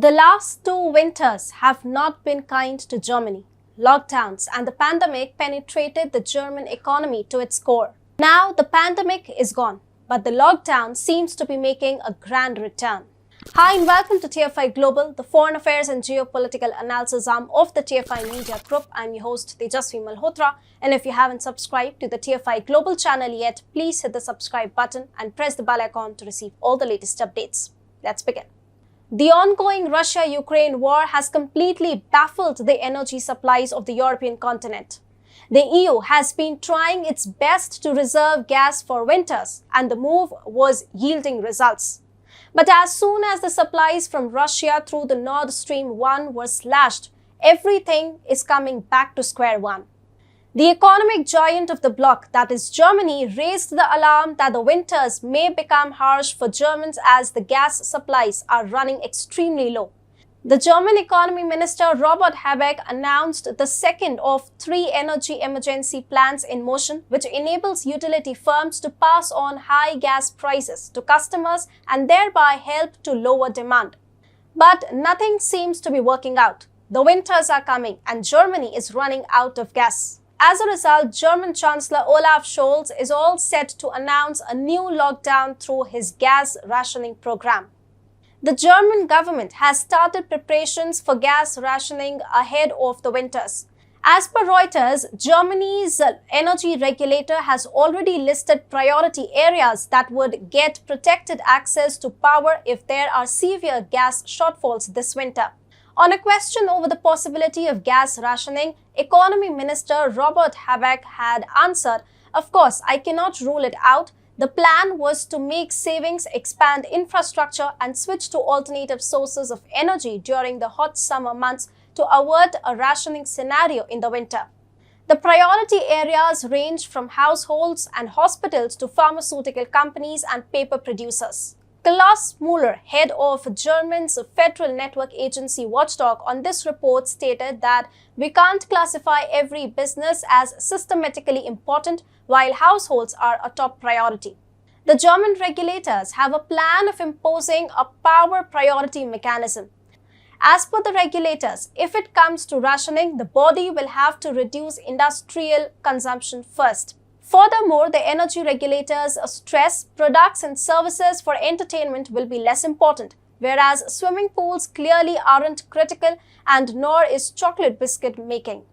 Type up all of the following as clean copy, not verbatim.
The last two winters have not been kind to Germany. Lockdowns and the pandemic penetrated the German economy to its core. Now the pandemic is gone, but the lockdown seems to be making a grand return. Hi and welcome to TFI Global, the foreign affairs and geopolitical analysis arm of the TFI Media Group. I'm your host Tejasvi Malhotra, and if you haven't subscribed to the TFI Global channel yet, please hit the subscribe button and press the bell icon to receive all the latest updates. Let's begin. The ongoing Russia-Ukraine war has completely baffled the energy supplies of the European continent. The EU has been trying its best to reserve gas for winters, and the move was yielding results. But as soon as the supplies from Russia through the Nord Stream 1 were slashed, everything is coming back to square one. The economic giant of the bloc, that is Germany, raised the alarm that the winters may become harsh for Germans as the gas supplies are running extremely low. The German economy minister Robert Habeck announced the second of three energy emergency plans in motion, which enables utility firms to pass on high gas prices to customers and thereby help to lower demand. But nothing seems to be working out. The winters are coming and Germany is running out of gas. As a result, German Chancellor Olaf Scholz is all set to announce a new lockdown through his gas rationing program. The German government has started preparations for gas rationing ahead of the winters. As per Reuters, Germany's energy regulator has already listed priority areas that would get protected access to power if there are severe gas shortfalls this winter. On a question over the possibility of gas rationing, Economy Minister Robert Habeck had answered, "Of course, I cannot rule it out. The plan was to make savings, expand infrastructure, and switch to alternative sources of energy during the hot summer months to avert a rationing scenario in the winter." The priority areas range from households and hospitals to pharmaceutical companies and paper producers. Klaus Müller, head of Germany's Federal Network Agency watchdog, on this report stated that we can't classify every business as systematically important while households are a top priority. The German regulators have a plan of imposing a power priority mechanism. As per the regulators, if it comes to rationing, the body will have to reduce industrial consumption first. Furthermore, the energy regulators stress products and services for entertainment will be less important, whereas swimming pools clearly aren't critical and nor is chocolate biscuit making.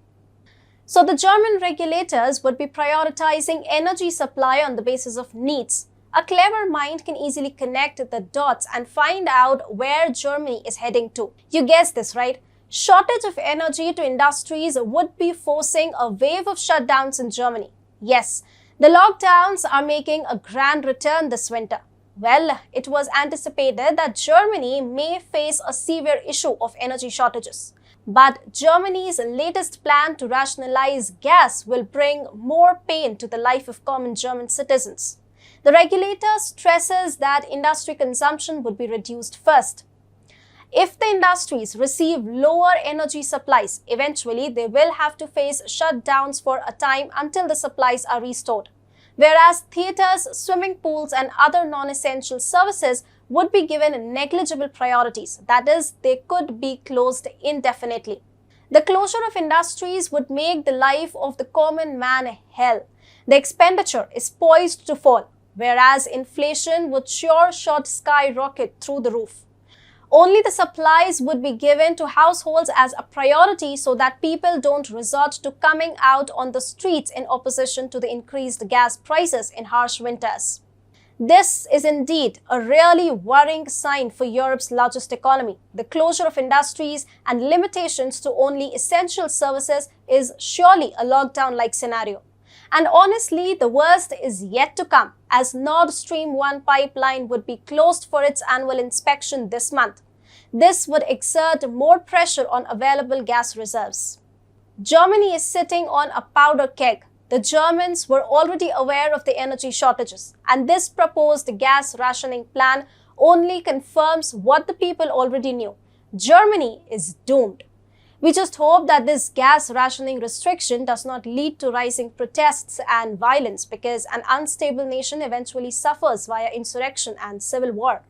So the German regulators would be prioritizing energy supply on the basis of needs. A clever mind can easily connect the dots and find out where Germany is heading to. You guessed this, right? Shortage of energy to industries would be forcing a wave of shutdowns in Germany. Yes, the lockdowns are making a grand return this winter. Well, it was anticipated that Germany may face a severe issue of energy shortages. But Germany's latest plan to rationalize gas will bring more pain to the life of common German citizens. The regulator stresses that industry consumption would be reduced first. If the industries receive lower energy supplies, eventually they will have to face shutdowns for a time until the supplies are restored. Whereas theatres, swimming pools and other non-essential services would be given negligible priorities, that is, they could be closed indefinitely. The closure of industries would make the life of the common man hell. The expenditure is poised to fall, whereas inflation would sure shot skyrocket through the roof. Only the supplies would be given to households as a priority so that people don't resort to coming out on the streets in opposition to the increased gas prices in harsh winters. This is indeed a really worrying sign for Europe's largest economy. The closure of industries and limitations to only essential services is surely a lockdown-like scenario. And honestly, the worst is yet to come, as Nord Stream 1 pipeline would be closed for its annual inspection this month. This would exert more pressure on available gas reserves. Germany is sitting on a powder keg. The Germans were already aware of the energy shortages, and this proposed gas rationing plan only confirms what the people already knew. Germany is doomed. We just hope that this gas rationing restriction does not lead to rising protests and violence, because an unstable nation eventually suffers via insurrection and civil war.